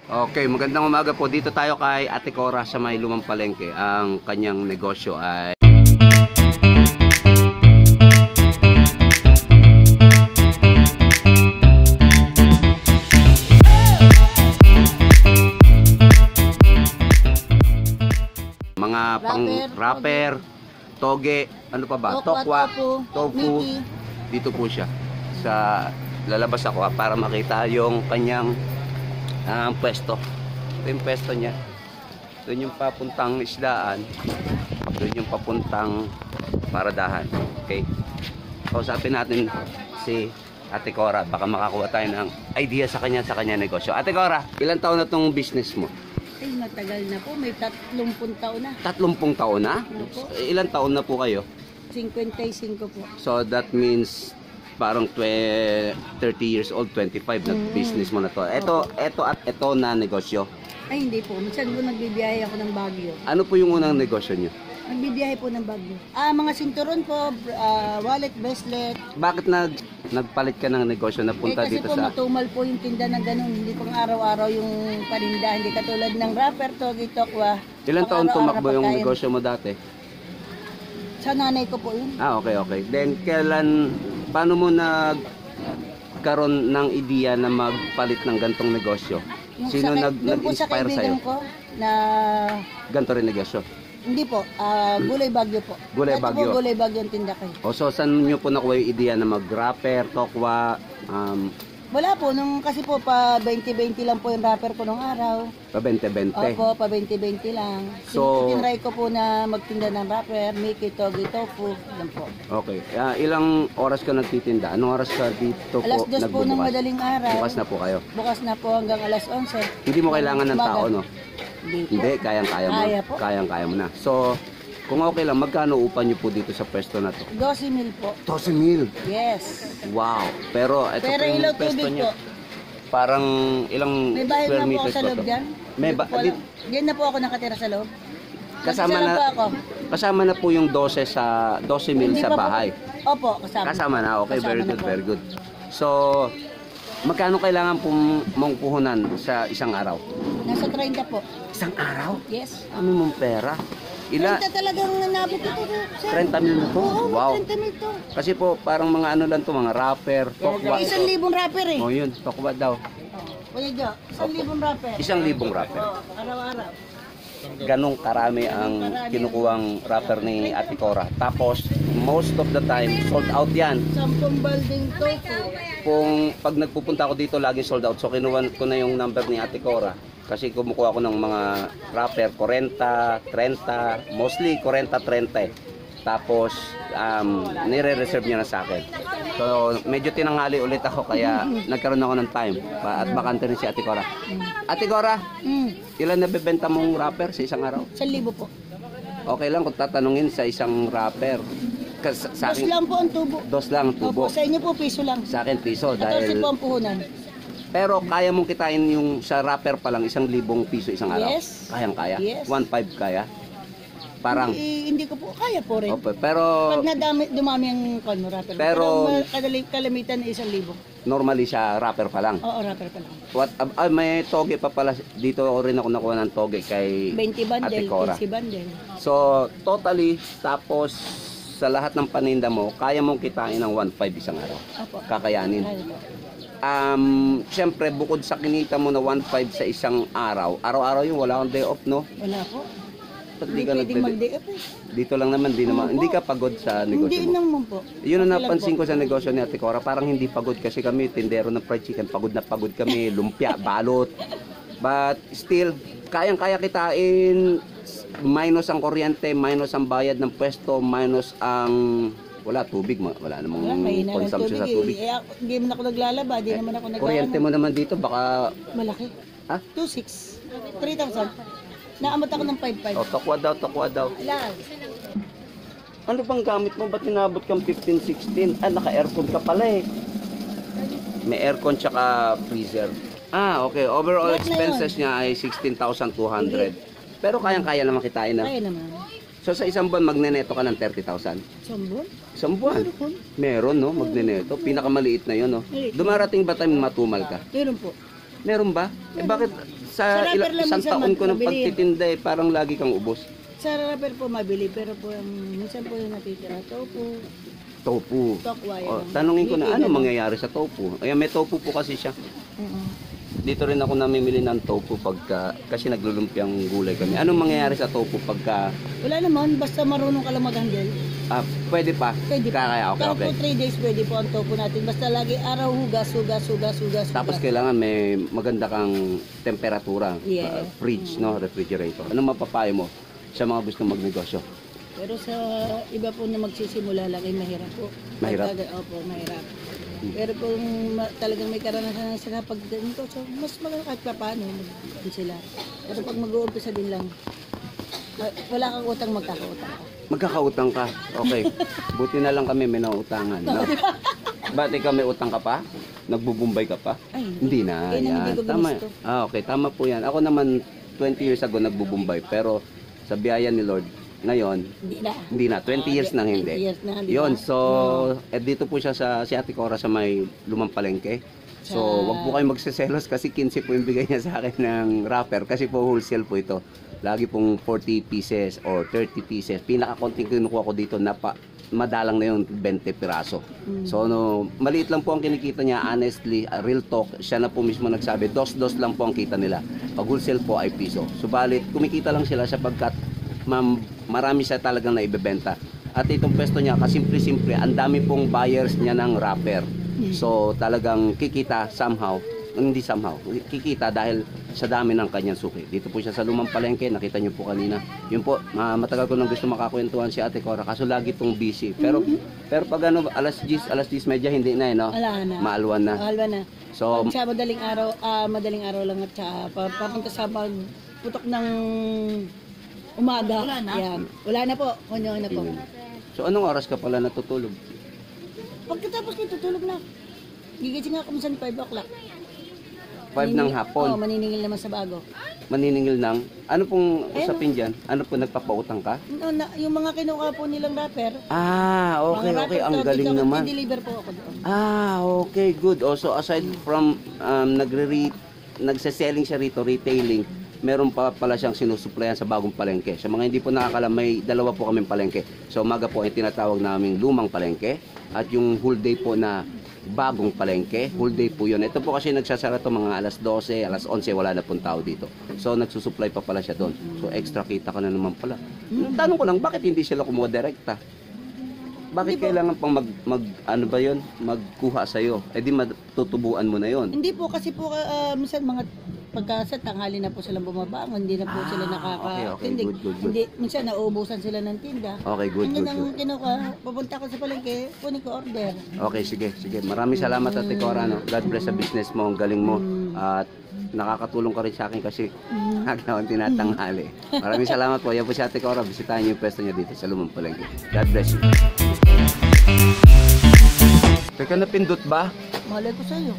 Okay, magandang umaga po. Dito tayo kay Ate Cora sa may Lumang Palengke. Ang kanyang negosyo ay mga pang-wrapper, toge, ano pa ba? Tokwa, tofu. Dito po siya. Sa lalabas ako para makita yung kanyang pwesto. Ito yung pwesto niya. Doon yung papuntang isdaan. Doon yung papuntang paradahan. Okay? Kausapin natin si Ate Cora. Baka makakuha tayo ng idea sa kanya negosyo. Ate Cora, ilang taon na tong business mo? Ay, matagal na po. May 30 taon na. 30 taon na? Ilang taon na po kayo? 55 po. So that means parang 30 years old, 25 na business mo na to. Ito na negosyo. Ay, hindi po. Minsan po nagbibiyahe ako ng Baguio. Ano po yung unang negosyo niyo? Nagbibiyahe po ng Baguio. Mga sinturon po, wallet, bracelet. Bakit nagpalit ka ng negosyo na punta kasi dito po sa... matumal po yung tinda na ganun. Hindi pang araw-araw yung paninda. Hindi katulad ng wrapper, togi, tokwa. Ilang taon tumakbo yung negosyo mo dati? Sa nanay ko po yun. Okay. Then paano mo nagkaroon ng ideya na magpalit ng gantong negosyo? Sino nag-inspire sa'yo? Ko na ganito rin negosyo? hindi po, Gulay Baguio po. Gulay Dati Baguio. po, Gulay Baguio ang tinda kayo. So saan nyo po nakuha yung ideya na mag-wrapper, tokwa? Wala po, kasi po pa 20-20 lang po yung wrapper ko nung araw. Pa 20-20? Opo, pa 20-20 lang. So, tinry ko po na magtinda ng wrapper, Mickey, togi, tofu, lang po. Okay. Ilang oras ka nagtitinda? Anong oras ka dito Alas po 2 po ng madaling araw. Bukas na po kayo? Bukas na po hanggang alas 11. Hindi mo kailangan ng tao, no? Hindi po. Kayang-kaya mo. Kaya po. Kayang-kaya mo na. So, kung okay lang, magkano upa nyo po dito sa pwesto na to? 12,000 po. 12,000. Yes. Wow. Pero ito Pero po yung ilaw pwesto tubig nyo. po. Parang ilang May bahay square na po ako meters sa ba loob to? dyan. May Diyan na po ako nakatira sa loob. Kasama Mag-isa lang na, po ako. kasama na po yung 12,000 Hindi sa pa po. bahay. Opo, kasama. Kasama na. Okay, Kasama very na good, po. very good. So, magkano kailangan mong puhunan sa isang araw? Nasa 30 po. Isang araw? Yes. Ano mong pera? 30 talagang nabot ito, sir. 30,000 na to? Oo, Wow. 30,000 to. Kasi po, parang mga ano lang to, mga wrapper, tokwa. 1,000 wrapper eh. Oh, yun, tokwa daw. Kuya Jo, 1,000 wrapper. 1,000 wrapper. Oo, araw-araw. Ganong karami ang kinukuhang wrapper ni Ate Cora. Tapos, most of the time, sold out yan. 10 balding tofu. Kung pag nagpupunta ako dito, lagi sold out. So, kinuha ko na yung number ni Ate Cora. Kasi kumukuha ko ng mga wrapper, 40, 30, mostly 40, 30. Tapos, nire-reserve niya na sa akin. So, medyo tinanghali ulit ako kaya nagkaroon ako ng time. At bakante rin si Ate Cora. Ate Cora, ilan nabebenta mong wrapper sa isang araw? 1,000 po. Okay lang kung tatanungin sa isang wrapper. Sa Dos lang po ang tubo. Dos lang ang tubo. Opo, sa inyo po piso lang. Sa akin piso 14 dahil... po ang puhunan. Pero kaya mong kitain yung sa wrapper pa lang 1,000 piso isang araw? Yes. Kayang-kaya? Yes. 1,500 kaya? Parang... Hindi ko po, kaya po rin. Okay, pero Pag dumami ang wrapper. Pero- kalamitan 1,000. normally siya wrapper pa lang. Oo, wrapper pa lang. May toge pa pala. Dito rin ako nakuha ng toge kay 20 bundle, Ate Cora. 15 bundle. So, totally, tapos sa lahat ng paninda mo, kaya mong kitain ng 1,500 isang araw. Opo. Kakayanin. Kaya po. Siyempre, bukod sa kinita mo na 1,500 sa isang araw, araw-araw yung wala kang day off, no? Wala po. Ba't Hindi di ka pwedeng nagde- mag-day off eh. Dito lang naman, hindi ka pagod sa negosyo Hindi mo. naman po. Yun ang Okay lang napansin po. ko sa negosyo ni Ate Cora, parang hindi pagod kasi kami, tindero ng fried chicken, pagod na pagod kami, lumpia, balot. But still, kayang-kaya kitain, minus ang kuryente, minus ang bayad ng pwesto, minus ang... Wala tubig, wala namang Wala, mahina ng consumption sa tubig. Hindi naman ako naglalaba, hindi naman ako Kuryente mo naman dito, baka... Malaki. Ha? 2,600. 3,000. Naamot ako ng 5,500. Oh, tokwa daw. Alam. Ano bang gamit mo? Ba't tinabot kang 15, 16? Naka-aircon ka pala eh. May aircon tsaka freezer. Okay. Overall Lahat na expenses niya ay 16,200. Pero kayang-kaya naman kitain na. Kaya naman. So sa isang buwan, magneneto ka ng 30,000. Sambon? Isang buwan? Meron, no? Magneneto. Pinakamaliit na yun, no? Dumarating ba time matumal ka? Meron po. Meron ba? Eh bakit Sa sa rapper lang isang minsan taon ko ng mabili. pagtitinda eh, parang lagi kang ubos? Sa rapper po mabili, pero po minsan po yung natitira. Tofu, Tofu. tokwa O, yan. tanungin ko na, Miki, ano ganun. mangyayari sa tofu? Ayan, may tofu po kasi siya. Dito rin ako namimili ng tofu pagka, kasi naglulumpiang gulay kami. Anong mangyayari sa tofu pagka, Wala naman, basta marunong ka lang mag-handle. pwede pa? Pwede po. Kaya, okay, Kahit okay. po 3 days pwede po ang tofu natin. Basta lagi araw hugas. Tapos kailangan may maganda kang temperatura, Yes. fridge, no, refrigerator. Anong mapapayo mo sa mga gusto magnegosyo? Pero sa iba po na magsisimula lang ay mahirap po. Mahirap? Opo, mahirap. Pero kung talagang may karanasan sila pag ganito, so mas maganda kahit pa paano mag sila. Pero pag mag-uumpisa din lang, wala kang utang, magkakautang ka. Magkakautang ka. Okay. Buti na lang kami may nautangan. No? Ba't ikaw may utang ka pa? Nagbubumbay ka pa? Ay, Hindi na. Kaya naman Yan. hindi ko Tama. ginusto. Okay, tama po yan. Ako naman 20 years ago nagbubumbay. Pero sa biyaya ni Lord, ngayon, Hindi na. 20 years nang 20 hindi. years na, di Yun, ba? so, dito po siya sa si Ate Cora sa may Lumang Palengke. So, Sa- wag po kayo magseselos kasi 15 po yung bigay niya sa akin ng wrapper kasi po wholesale po ito. Lagi pong 40 pieces or 30 pieces. Pinaka-konting kinukuha ko dito na madalang na yun 20 piraso. So, no, maliit lang po ang kinikita niya. Honestly, real talk, siya na po mismo nagsabi, dos lang po ang kita nila. Pag wholesale po ay piso. Subalit, kumikita lang sila sapagkat marami siya talagang naibebenta. At itong pwesto niya, kasimple-simple, ang dami pong buyers niya ng wrapper. So talagang kikita somehow, hindi somehow, kikita dahil sa dami ng kanyang suki. Dito po siya sa Lumang Palengke, nakita niyo po kanina. Yun po, matagal ko nang gusto makakwentuhan si Ate Cora, kaso lagi pong busy. Pero pag ano, alas 10 media, hindi na no? Wala na. Maalwan na. Alwa na. So, Pag sa madaling araw lang at saka papunta sa pagputok ng umaga. Wala na? Yan. Wala na po. Kunyo na po. so anong oras ka pala natutulog? Pagkatapos ko tutulog na. Gigising ako minsan 5 o'clock. 5 ng hapon. Oo, maniningil naman sa bago. Maniningil ng, ano pong usapin dyan? Ano po, nagpapautang ka? Yung mga kinuha po nilang rapper, Okay, mga okay, rapper ang to, galing dito, naman. i-deliver po ako doon. Okay, good. Also, aside from nagse-selling siya rito, retailing, meron pa pala siyang sinusuplayan sa Bagong Palengke. Sa mga hindi po nakakalam, may dalawa po kaming palengke. So, umaga po ay tinatawag naming Lumang Palengke at yung whole day po na Bagong Palengke, whole day po yun. Ito po kasi nagsasara to mga alas 12, alas 11, wala na pong tao dito. So, nagsusupply pa pala siya doon. So, extra kita ka na naman pala. Tanong ko lang, bakit hindi sila kumuha direkta? Bakit kailangan pang ano ba yun? Magkuha sa'yo? Eh di matutubuan mo na yun. Hindi po kasi po minsan mga pagka sa tanghali na po silang bumabangon, hindi na po sila okay, nakaka-tindig. good. Hindi, minsan nauubusan sila ng tinda. Okay, good. Ang kinuha, pupunta ko sa palengke, kunin ko order. Okay, sige. Maraming salamat Ate Cora. No? God bless sa business mo. Ang galing mo. At nakakatulong ka rin sa akin kasi hanggang tinatanghali. Maraming salamat po. Yan po si Ate Cora. Bisitahin niyo yung pwesto niya dito sa Lumang Palengke. God bless you. Teka, napindot ba? Malay ko sa'yo.